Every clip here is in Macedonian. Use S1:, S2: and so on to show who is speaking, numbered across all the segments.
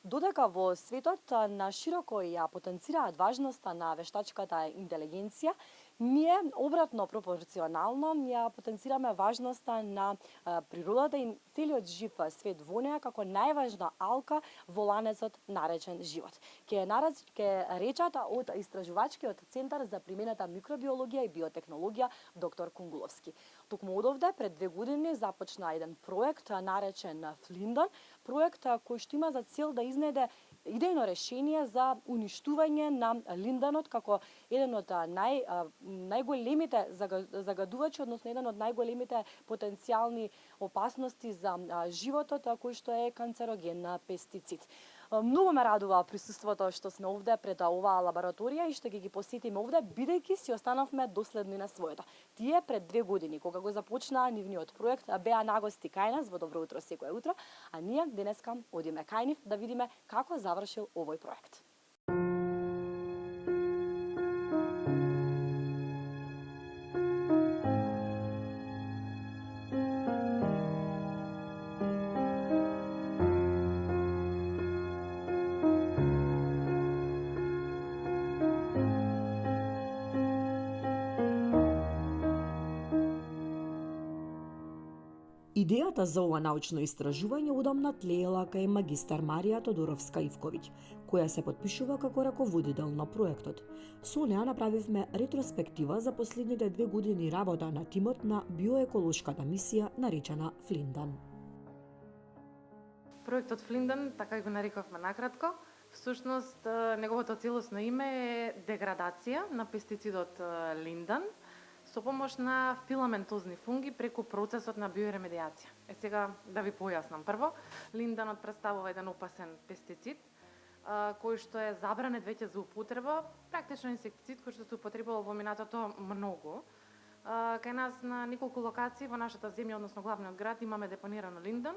S1: Додека во светот на широко ја потенцираат важноста на вештачката интелигенција, ние обратно пропорционално ја потенцираме важноста на природата и целиот жив свет во неа како најважна алка во ланецот наречен живот. Ке речат од истражувачкиот центар за применета микробиологија и биотехнологија доктор Кунгуловски. Токму одовде пред 2 години започна еден проект наречен Флиндон, проект кој што има за цел да изнеде идејно решение за уништување на линданот како еден од најголемите загадувачи, односно еден од најголемите потенцијални опасности за животот, кој што е канцероген пестицид. Многу ме радува присуството што сме овде пред оваа лабораторија и што ги посетиме овде, бидејќи си останавме доследни на своето. Тие пред 2 години, кога го започнаа нивниот проект, беа нагости кај нас во Добро утро секое утро, а ние денеска одиме кај нив да видиме како завршил овој проект.
S2: Идејата за ова научно истражување одамна тлеела кај магистар Марија Тодоровска-Ивковиќ, која се потпишува како раководител на проектот. Со неа направивме ретроспектива за последните 2 години работа на тимот на биоеколошката мисија наречена Флиндан.
S3: Проектот Флиндан, така и го нарековме накратко, всушност неговото целосно име е деградација на пестицидот линдан со помош на филаментозни фунги преку процесот на биоремедиација. Сега да ви појаснам прво, линданот представува еден опасен пестицид кој што е забранет веќе за употреба, практично инсектицид кој што се употребувал во минатото многу. Кај нас на неколку локации во нашата земја, односно главниот град, имаме депонирано линдан.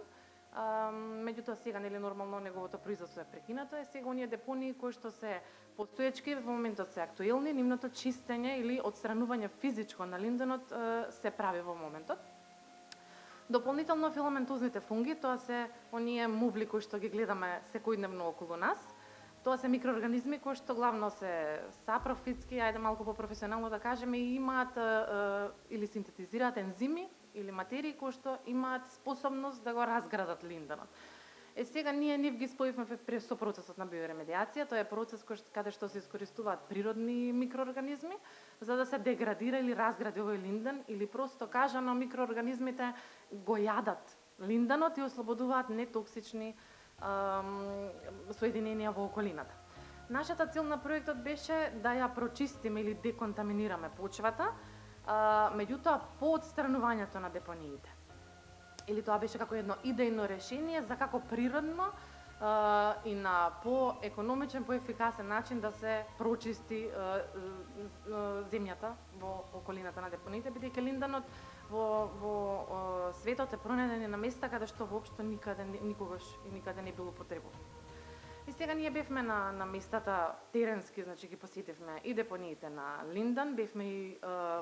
S3: Меѓутоа сега нели нормално неговото производство е прекинато, сега оние депонии кои што се постоечки во моментот се актуелни, нивното чистење или отстранување физичко на линданот се прави во моментот. Дополнително филаментозните фунги, тоа се оние мувли кои што ги гледаме секојдневно околу нас. Тоа се микроорганизми кои што главно се сапрофитски, ајде малку по-професионално да кажеме, и имаат или синтетизираат ензими или материи кои што имаат способност да го разградат линданот. Сега ние нив ги споивме со процесот на биоремедиација, тоа е процес каде што се искористуваат природни микроорганизми за да се деградира или разгради овој линдан, или просто кажано микроорганизмите го јадат линданот и ослободуваат нетоксични соединенија во околината. Нашата цел на проектот беше да ја прочистиме или деконтаминираме почвата, меѓутоа по отстранувањето на депониите. Или тоа беше како едно идејно решение за како природно и на по-економичен, по-ефикасен начин да се прочисти земјата во околината на депониите, бидејќи линданот во светот е пронајден на места каде што воопшто никогаш и никаде не бил употребуван. И сега ние бевме на местата теренски, значи ги посетивме и депониите на линдан, бевме и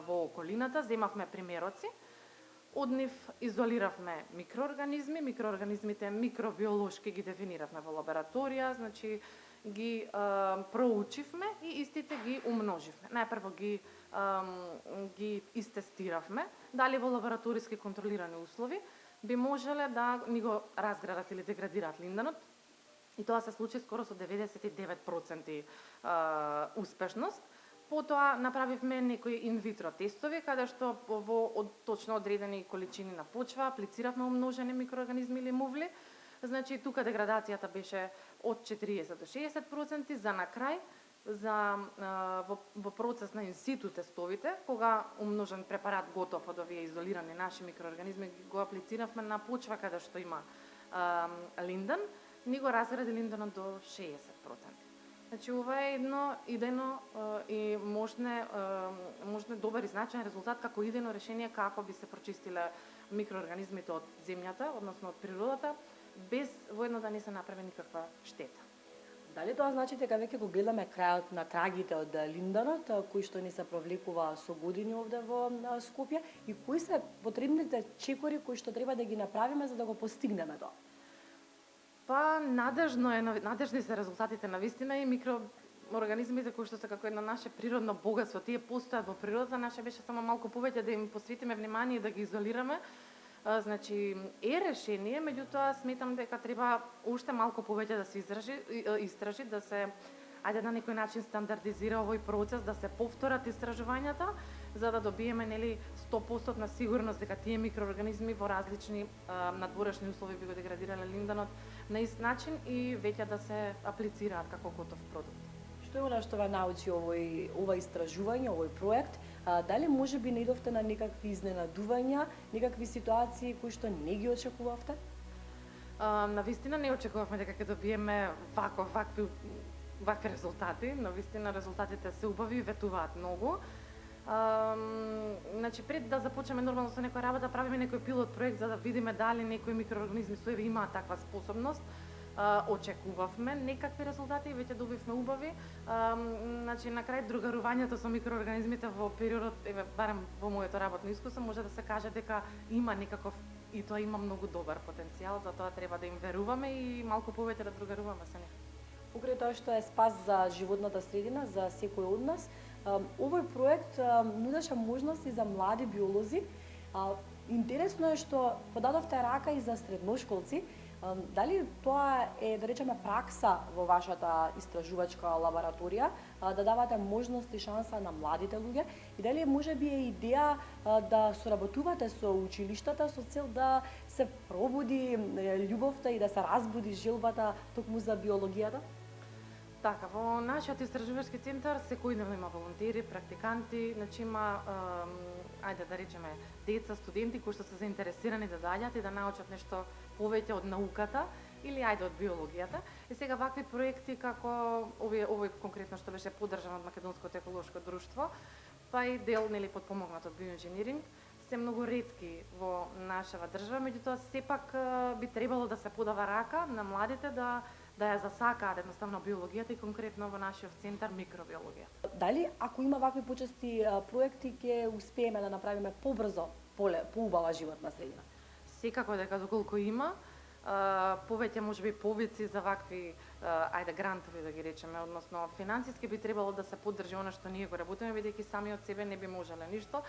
S3: во околината, земавме примероци. Од нив изолиравме микроорганизмите микробиолошки ги дефиниравме во лабораторија, значи ги проучивме и истите ги умноживме. Најпрво ги истестиравме, дали во лабораториски контролирани услови би можеле да ни го разградат или деградираат линданот. И тоа се случи скоро со 99% успешност. Потоа направивме некои инвитро тестови, каде што во точно одредени количини на почва аплициравме умножени микроорганизми или мувли. Значи, тука деградацијата беше од 40 до 60%, за на крај, во процес на инситу тестовите, кога умножен препарат готов од овие изолирани наши микроорганизми го аплициравме на почва каде што има линдан, ни го разгради линданот до 60%. Значи, ова е едно идејно и можне добар и значаен резултат како идејно решение како би се прочистиле микроорганизмите од земјата, односно од природата, без воедно да не се направи никаква штета.
S1: Дали тоа значи дека веќе го гледаме крајот на трагите од линданот, кои што ни се провлекува со години овде во Скопје, и кои се потребните чекори кои што треба да ги направиме за да го постигнеме тоа?
S3: Па надежни се резултатите навистина и микроорганизмите кои што се како едно наше природно богатство. Тие постојат во природата наша, беше само малку повеќе да им посветиме внимание и да ги изолираме. Значи е решение, меѓутоа сметам дека треба уште малку повеќе да се истражи, да се на некој начин стандардизира овој процес, да се повторат истражувањата, за да добиеме 100% на сигурност дека тие микроорганизми во различни надворешни услови би го деградирале линданот на ист начин и веќе да се аплицираат како готов продукт.
S1: Што е она што ве научи ова истражување, овој проект? Дали можеби наидовте на некакви изненадувања, некакви ситуации кои што не ги очекувавте?
S3: Навистина не очекувавме дека ќе добиеме вакви резултати. Навистина резултатите се убави и ветуваат многу. Значи пред да започнеме нормално со некоја работа, правиме некој пилот проект за да видиме дали некои микроорганизми соеви имаат таква способност. Очекувавме некакви резултати и веќе добивме убави. Значи на крај другарувањето со микроорганизмите во периодот, барем во моето работно искуство, може да се каже дека има некаков и тоа има многу добар потенцијал, затоа треба да им веруваме и малку повеќе да другаруваме со нив.
S1: Покрај тоа што е спас за животната средина, за секој од нас, овој проект нудеше можности за млади биолози. Интересно е што подадовте рака и за средношколци. Дали тоа е, да речеме, пракса во вашата истражувачка лабораторија, да давате можност и шанса на младите луѓе, и дали можеби е идеја да соработувате со училиштата со цел да се пробуди љубовта и да се разбуди желбата токму за биологијата?
S3: Така, во нашиот истражувачки центар секојдневно има волонтери, практиканти, значи има да речеме деца, студенти кои што се заинтересирани да доаѓаат и да научат нешто повеќе од науката или од биологијата. И сега вакви проекти како овој конкретно што беше поддржан од Македонското еколошко друштво, па и дел подпомогнат од биоинженеринг, се многу ретки во нашава држава, меѓутоа сепак би требало да се подава рака на младите да ја засакаат едноставно биологијата и конкретно во нашиот центар микробиологија.
S1: Дали ако има вакви почести проекти ќе успееме да направиме побрзо поубава животна средина?
S3: Секако дека доколку има повеќе можеби повици за вакви грантови да ги речеме, односно финансиски би требало да се поддржи она што ние го работиме, бидејќи сами од себе не би можеле ништо.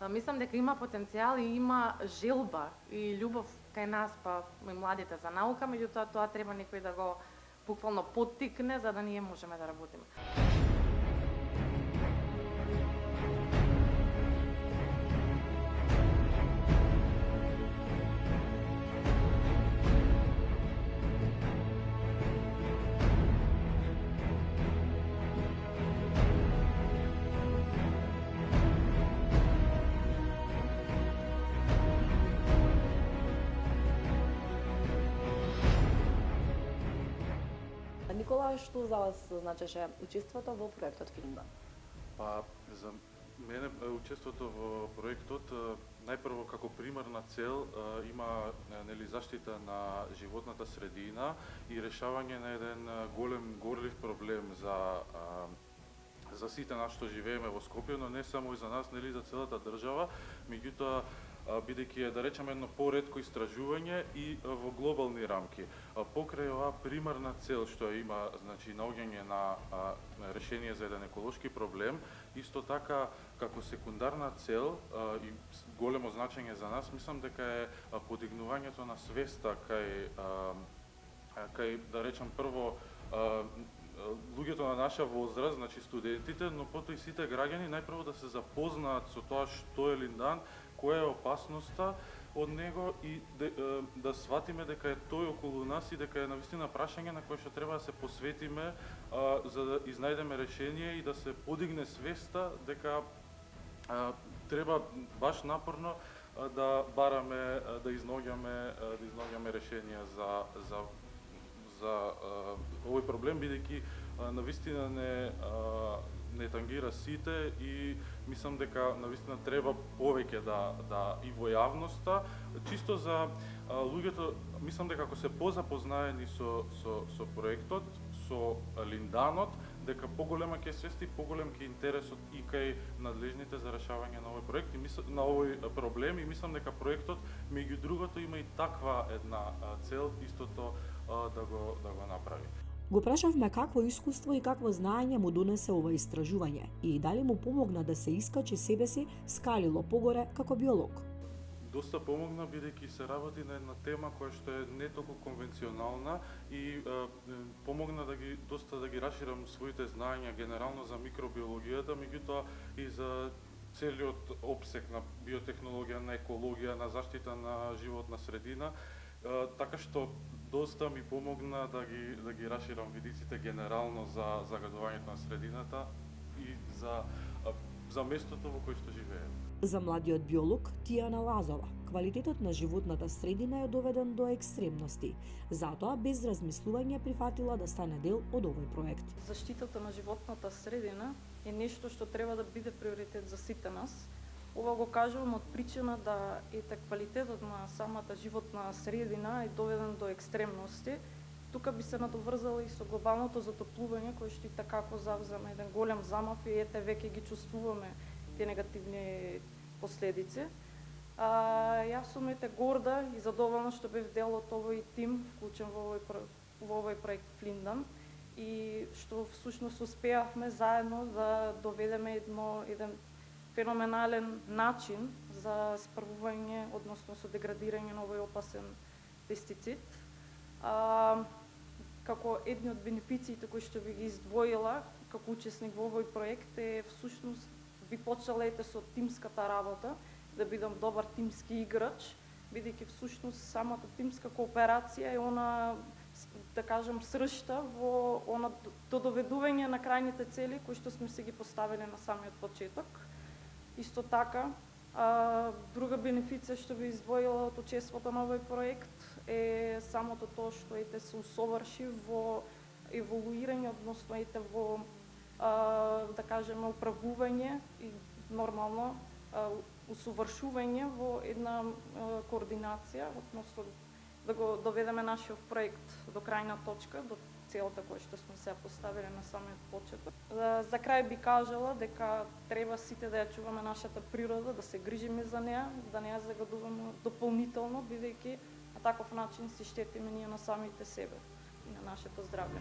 S3: Мислам дека има потенцијал и има желба и љубов кај нас па и младите за наука, меѓутоа тоа треба некој да го буквално поттикне за да ние можеме да работиме.
S1: Никола, што за вас значеше учеството во проектот Филмдан?
S4: Па, за мене учеството во проектот најпрво како примарна цел има заштита на животната средина и решавање на еден голем горлив проблем за сите нас што живееме во Скопје, но не само и за нас, за целата држава, меѓутоа бидејќи е, да речеме, едно поретко истражување и во глобални рамки. Покрај оваа примарна цел што има, значи, наоѓање на решение за еден еколошки проблем, исто така, како секундарна цел и големо значење за нас, мислам дека е подигнувањето на свеста кај да речем, прво, луѓето на наша возраст, значи студентите, но потоа и сите граѓани најпрво да се запознаат со тоа што е линдан, која е опасноста од него и да сватиме дека е тој околу нас и дека е навистина прашање на кое што треба да се посветиме за да изнајдеме решение и да се подигне свеста дека треба баш напорно да бараме, да изнаоѓаме решенија за овој проблем, бидејќи навистина не тангира сите и мислам дека навистина треба повеќе да и во јавноста, чисто за луѓето, мислам дека ако се позапознаени со проектот, со линданот, дека поголема ќе свести, поголем ќе интересот и кај надлежните за решавање на овој проект и на овој проблем, и мислам дека проектот меѓу другото има и таква една цел, истото да го направи.
S2: Го прашавме какво искуство и какво знаење му донесе ова истражување и дали му помогна да се искачи себе си скалило погоре како биолог.
S4: Доста помогна бидејќи се работи на една тема која што е не толку конвенционална и помогна доста да ги расширам своите знаења генерално за микробиологијата, меѓутоа и за целиот опсек на биотехнологија, на екологија, на заштита на животна средина, така што доста ми помогна да ги расширам видиците генерално за загадувањето на средината и за местото во кое што живеем.
S2: За младиот биолог Тијана Лазова, квалитетот на животната средина е доведен до екстремности. Затоа без размислување прифатила да стане дел од овој проект.
S5: Заштитата на животната средина е нешто што треба да биде приоритет за сите нас. Ова го кажувам од причина да квалитетот на самата животна средина е доведен до екстремности. Тука би се надоврзала и со глобалното затоплување, кој што и така завзема еден голем замав и веќе ги чувствуваме тие негативни последици. Јас сум горда и задоволна што бев дел од овој тим, вклучен во овој проект Флиндан, и што всушност успеавме заедно да доведеме еден феноменален начин за справување, односно со деградирање на овој опасен пестицид. Како едни од бенефициите кои што би ги издвоила како учесник во овој проект е всушност би почела со тимската работа, да бидам добар тимски играч, бидејќи всушност самата тимска кооперација е она, да кажем, сршта во она до доведување на крајните цели кои што сме се ги поставили на самиот почеток. Исто така, друга бенефиција што би издвоила од учеството на овој проект е самото тоа што се усоврши во еволуирање, односно во да кажеме управување и нормално усовршување во една координација, односно да го доведеме нашиот проект до крајна точка, до целата која што сме се поставили на самиот почеток. За крај би кажала дека треба сите да ја чуваме нашата природа, да се грижиме за неа, да не ја загадуваме дополнително, бидејќи на таков начин си штетиме ние на самите себе и на нашето здравје.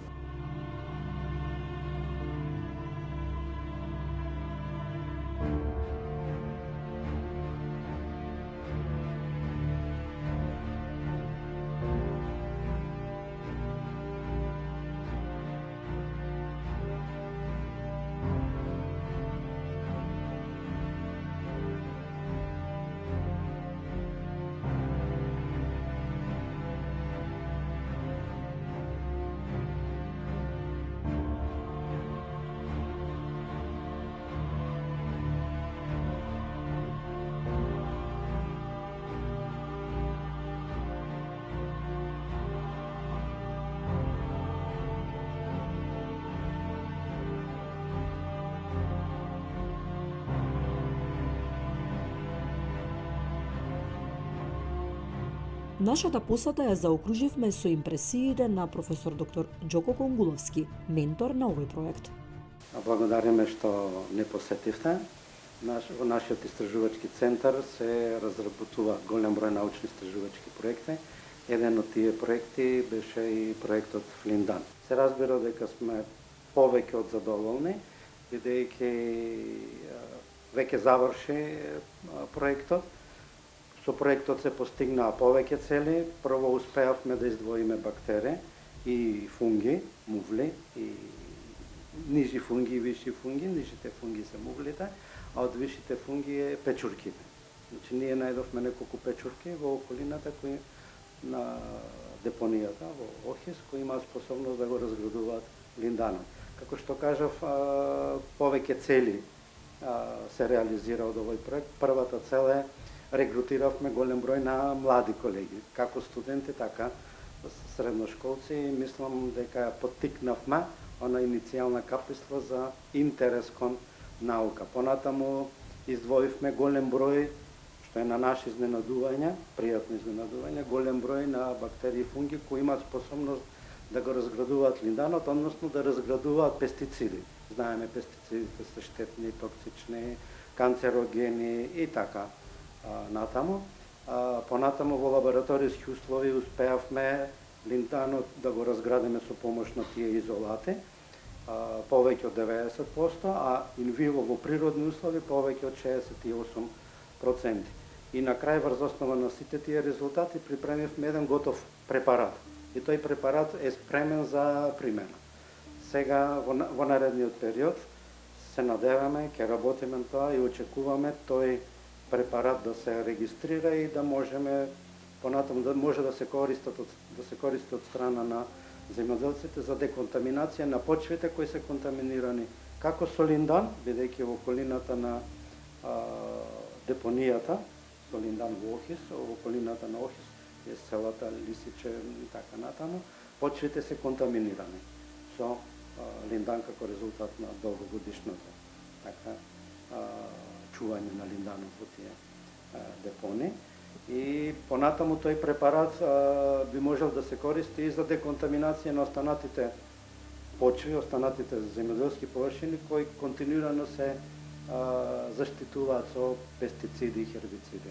S2: Нашата посета ја заокруживме со импресиите на професор доктор Џоко Конгуловски, ментор на овој проект.
S6: Благодариме што не посетивте. Во нашиот истражувачки центар се разработува голем број научни истражувачки проекти. Еден од тие проекти беше и проектот Флиндан. Се разбира дека сме повеќе од задоволни, бидејќи веќе заврши проектот. Со проектот се постигнаа повеќе цели. Прво успеавме да издвоиме бактерии и фунги, мувли, и нижи фунги и виши фунги. Нижите фунги се мувлите, а од вишите фунги е печурките. Значи, ние најдовме неколку печурки во околината кои на депонијата во Охис, кои имаат способност да го разградуваат линданот. Како што кажав, повеќе цели се реализира од овој проект. Првата цел е регрутиравме голем број на млади колеги, како студенти, така средношколци, и мислам дека ја поттикнавме она иницијална каписла за интерес кон наука. Понатаму издвоивме голем број, што е на наше изненадување, пријатно изненадување, голем број на бактерии и фунги кои имаат способност да го разградуваат линданот, односно да разградуваат пестициди. Знаеме, пестицидите се штетни, токсични, канцерогени и така натаму. Понатаму во лабораториски услови успеавме линданот да го разградиме со помош на тие изолати, повеќе од 90%, а инвиво во природни услови повеќе од 68%. И на крај, врз основа на сите тие резултати, припремивме еден готов препарат. И тој препарат е спремен за примена. Сега, во наредниот период, се надеваме, ќе работиме на тоа и очекуваме тој препарат да се регистрира и да можеме понатаму да може да се користи од страна на земјоделците за деконтаминација на почвите кои се контаминирани како со линдан, бидејќи во околината на депонијата со линдан во Охис, во околината на Охис е селата Лисиче и така натаму, почвите се контаминирани со линдан како резултат на долгогодишното така чување на линданот во тие депони. И понатаму тој препарат би можел да се користи и за деконтаминација на останатите почви, останатите земјоделски површини кои континуирано се заштитуваат со пестициди и хербициди.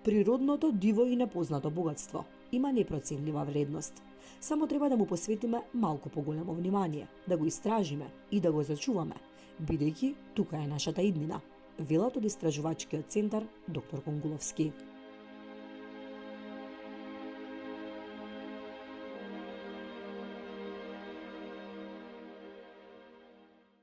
S2: Природното, диво и непознато богатство има непроценлива вредност. Само треба да му посветиме малку поголемо внимание, да го истражиме и да го зачуваме, бидејќи тука е нашата иднина, велат од истражувачкиот центар доктор Конгуловски.